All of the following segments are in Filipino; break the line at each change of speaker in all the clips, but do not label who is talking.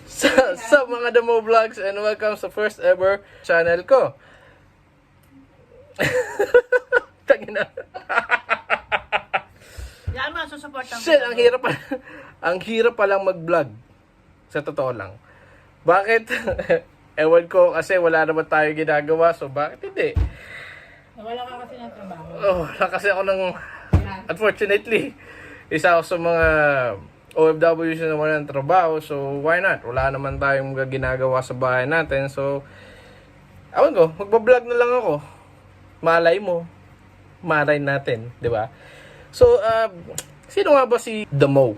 Sa mga Damo Vlogs and welcome sa first ever channel ko. Tangina.
Yan mo, susupport ang
Shit, ang hirap pa lang mag-vlog. Sa totoo lang. Bakit? Ewan ko kasi wala naman tayo ginagawa, so bakit hindi?
Wala ka kasi ng trabaho.
Wala kasi ako ng unfortunately, isa ako sa mga OFWs na wala ng trabaho, so why not? Wala naman tayong ginagawa sa bahay natin, so awan ko, magbablog na lang ako. Malay mo, malay natin, di ba? So, sino nga ba si Damo?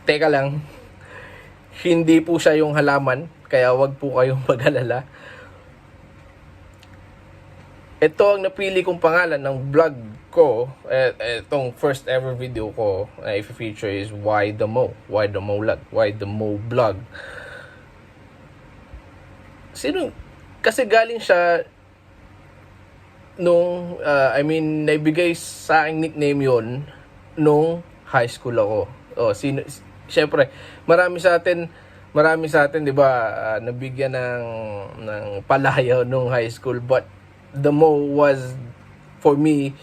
Teka lang, hindi po siya yung halaman, kaya wag po kayong mag-alala. Ito ang napili kong pangalan ng vlog ko, itong first ever video ko na i-feature is Why Damo? Why Damo Vlog? Why Damo Vlog? Sino? Kasi galing siya nung, naibigay sa aking nickname yon nung high school ako. Siyempre, marami sa atin, 'di ba, nabigyan ng palayaw nung high school, but Damo was for me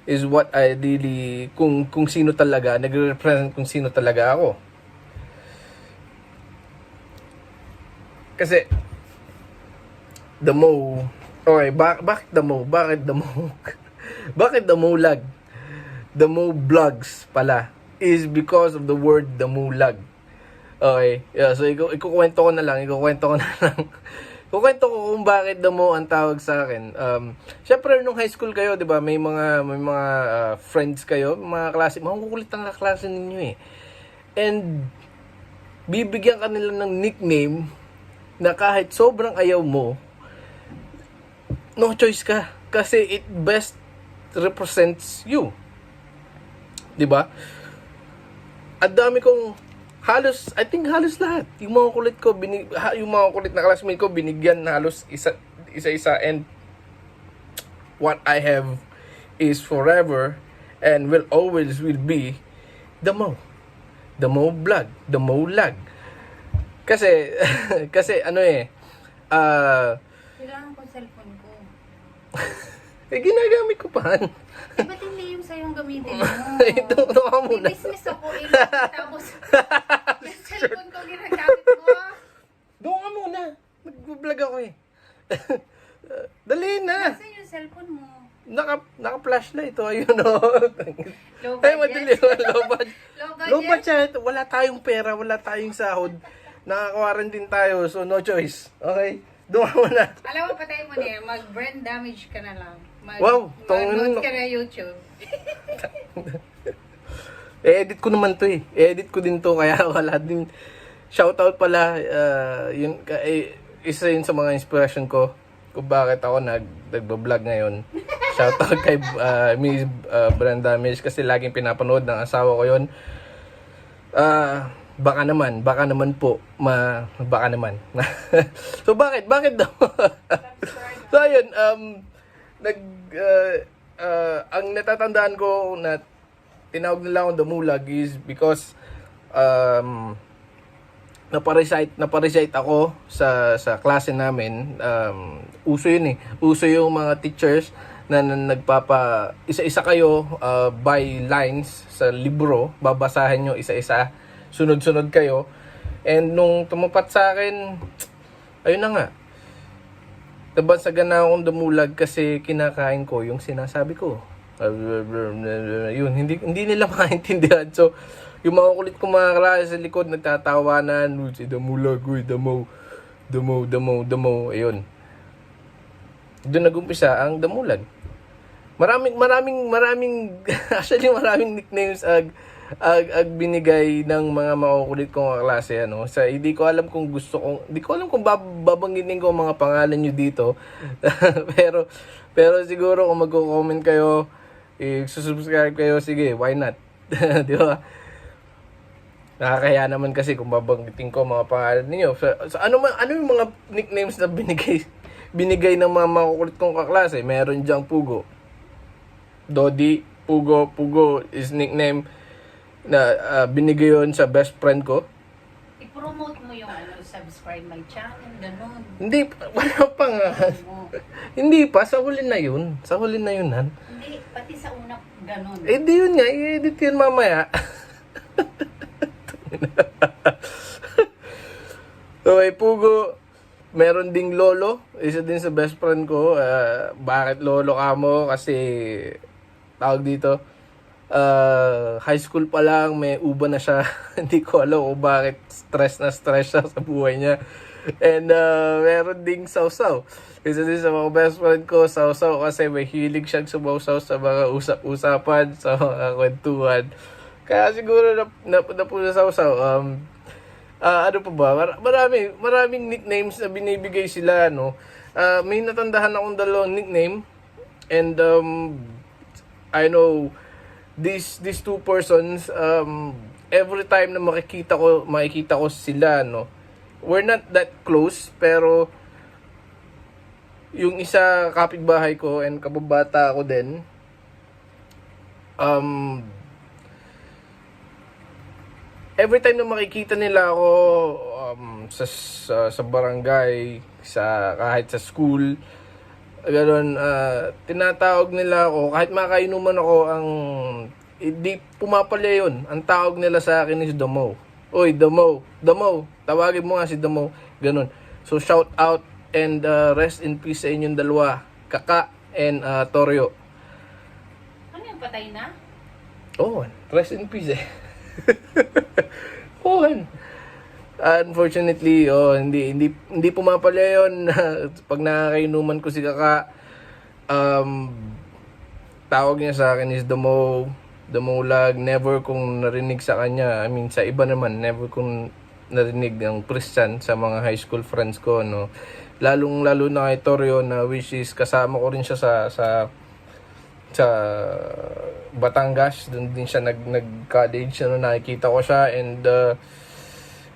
is what I really kung sino talaga nagre-represent kung sino talaga ako. Kasi Damo, okay, bakit Damo? Bakit Damo? Bakit Damulag? Damo Vlogs pala is because of the word Damulag. Okay, yeah, so ikukwento ko na lang. Kukwento ko kung bakit Damo ang tawag sa akin. Syempre nung high school kayo, 'di ba? May mga friends kayo, mga klase, mga kukulit ang kaklase ninyo eh. And bibigyan ka nila ng nickname na kahit sobrang ayaw mo, no choice ka kasi it best represents you. 'Di ba? Ang dami kong halos lahat. Yung mga kulit na classmate ko binigyan halos isa-isa, and what I have is forever and will always be Damo. Damo Vlog, Damo Lag. Kasi
Kailangan ko cellphone ko.
ginagamit ko pa.
Ba't hindi yung sa'yo yung gamitin mo?
Ito ka muna.
May business ako tapos yung cellphone ko ginagamit mo.
Doon ka muna. Nag-vlog ako eh. Dali na.
Nasaan yung cellphone mo?
Naka-flashlight ito. Ayun o.
Low
Ay,
budget.
madali. Low budget. Low
Low
budget. Wala tayong pera. Wala tayong sahod. Nakaka-quarantine tayo. So, no choice. Okay? Doon ka muna.
Alam mo, patay mo na mag-brand damage ka na lang.
Wow,
Mag-notes ka na YouTube.
Edit ko naman to eh. Edit ko din to. Kaya wala din. Shoutout pala. Isa yun sa mga inspiration ko kung bakit ako nagbablog ngayon. Shoutout kay Miss Brand Damage kasi laging pinapanood ng asawa ko yun. Baka naman po, baka naman. So bakit daw? So ayun, ang natatandaan ko na tinawag nila akong Damulag is because naparecite ako sa klase namin. Uso yun eh. Uso yung mga teachers na isa-isa kayo by lines sa libro, babasahin nyo isa-isa, sunod-sunod kayo. And nung tumapat sa akin, ayun na nga, nabansagan na akong Damulag kasi kinakain ko yung sinasabi ko. Yun, hindi nila maintindihan. So, yung mga kulit kong mga klase sa likod, nagtatawanan, si Damulag, Damo, ayun. Doon nag-umpisa ang Damulag. Maraming actually maraming nicknames ag binigay ng mga makukulit kong klase hindi ko alam kung babanggitin ko ang mga pangalan niyo dito. pero siguro kung magko-comment kayo, subscribe kayo, sige, why not? Di ba? Nakakahiya naman kasi kung babanggitin ko mga pangalan niyo. So ano yung mga nicknames na binigay ng mga makukulit kong kaklase? Meron diyang Pugo. Dodi, Pugo is nickname na binigay yun sa best friend ko.
I-promote mo yung subscribe my channel, ganun.
Hindi, wala pa nga.
Oo.
Hindi pa, sa huli na yun. Sa huli na yun, Han.
Hindi, pati sa una, ganun.
Eh, di yun nga, i-edit yun mamaya. Okay, Pugo, meron ding lolo, isa din sa best friend ko. Bakit lolo ka mo? Kasi, tawag dito, high school pa lang, may uba na siya. Hindi ko alam kung bakit stress siya sa buhay niya. And meron ding sausaw. Isa din sa mga best friend ko, sausaw, kasi may hilig siyang sumausaw sa mga usap-usapan, sa mga kwentuhan. Kaya siguro na po sa sausaw. Ano pa ba? Maraming nicknames na binibigay sila, no? May natandahan akong dalawang nickname. And I know these two persons, every time na makikita ko sila, no? We're not that close, pero yung isa kapitbahay ko and kababata ko din, every time na makikita nila ako sa barangay, kahit sa school, gano'n, tinatawag nila ako, kahit makainuman ako, hindi pumapalya yun. Ang tawag nila sa akin is Damo. Oy, Damo, tawagin mo nga si Damo, gano'n. So, shout out and rest in peace sa inyong dalawa, Kaka and Toryo.
Ano yung patay na?
Oh, rest in peace eh. Oh, unfortunately, hindi pumapalya yun. Pag nakakainuman ko si Kaka, tawag niya sa akin is Damulag. Never kong narinig sa kanya. I mean, sa iba naman, never kong narinig ng Christian sa mga high school friends ko, no. Lalo na kay Toryo, na which is kasama ko rin siya sa Batangas. Doon din siya nag-college, nakikita ko siya, and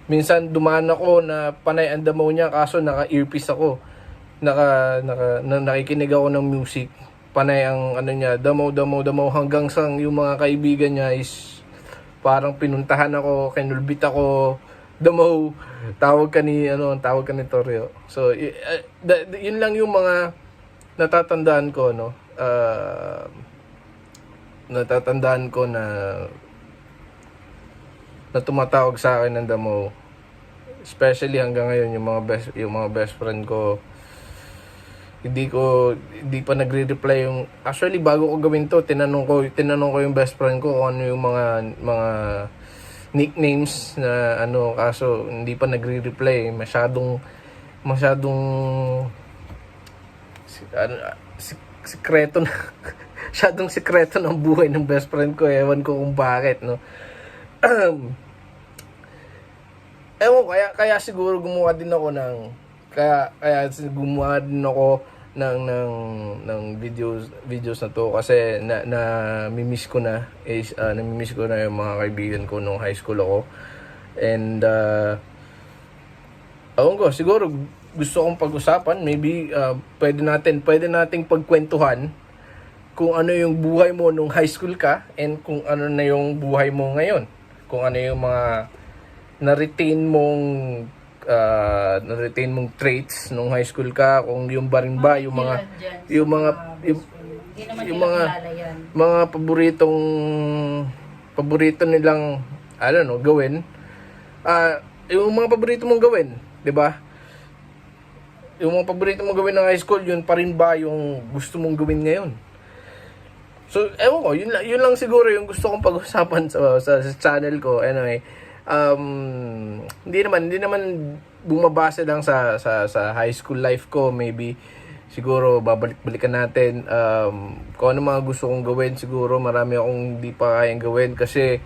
minsan dumaan ako na panay ang damo niya, kaso naka-earpiece ako. Nakikinig ako ng music. Panay ang niya, damo, hanggang sa yung mga kaibigan niya is parang pinuntahan ako, kinulbit ako, damo, tawag ka ni Toryo. So, yun lang yung mga natatandaan ko, no. Natatandaan ko na tumatawag sa akin ng damo, especially hanggang ngayon yung mga best friend ko. Hindi pa nagre-reply yung, actually bago ko gawin to, tinanong ko yung best friend ko kung ano yung mga nicknames na kaso hindi pa nagre-reply. Masyadong sikreto na masyadong sikreto ng buhay ng best friend ko. Ewan ko kung bakit, no. Ewan, kaya siguro gumawa din ako ng videos na to, kasi namimiss ko na yung mga kaibigan ko nung high school ako. And ewan ko, siguro gusto kong pag-usapan, maybe pwede nating pagkwentuhan kung ano yung buhay mo nung high school ka, and kung ano na yung buhay mo ngayon, kung ano yung mga na-retain mong traits nung high school ka, kung yung ba rin ba yung mga mga paborito nilang gawin, yung mga paborito mong gawin, 'di ba? Yung mga paborito mong gawin ng high school, yun pa rin ba yung gusto mong gawin ngayon? So, ewan ko, yun lang siguro yung gusto kong pag-usapan sa channel ko. Anyway, hindi naman bumabase lang sa high school life ko. Maybe siguro babalik-balikan natin kung ano mga gusto kong gawin. Siguro marami akong hindi pa kayang gawin kasi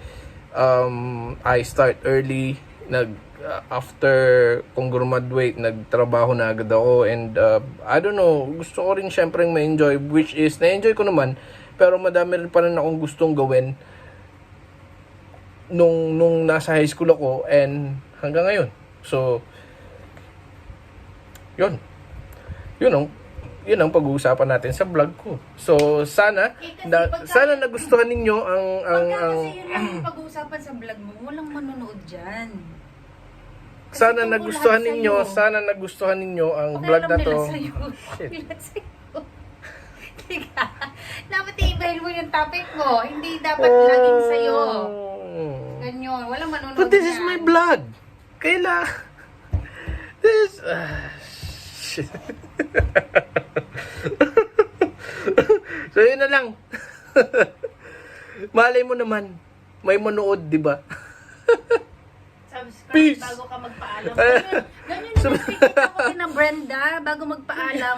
I start early. After kong graduate, nagtrabaho na agad ako, and I don't know, gusto ko rin syempre ma-enjoy, which is na-enjoy ko naman, pero madami rin pa rin akong gustong gawin nung nasa high school ako and hanggang ngayon. So, yun yun ang pag-uusapan natin sa vlog ko. So, sana, sana nagustuhan ninyo ang
Kasi yun lang yung pag-uusapan sa vlog mo, walang manonood dyan. Kasi
sana
tungkol
nagustuhan
lahat
ninyo,
sa'yo.
sana nagustuhan ninyo ang vlog na to. Shit.
Nila sa'yo. Teka, dapat iibahin mo yung topic mo. Hindi dapat laging sa'yo. Ganyan, walang manonood
But this is
dyan.
my vlog. Kaila. This shit. So yun na lang. Malay mo naman, may manood, di ba?
Subscribe
Peace.
bago ka magpaalam. Ganyan yung nakikita ko kina Brenda bago magpaalam.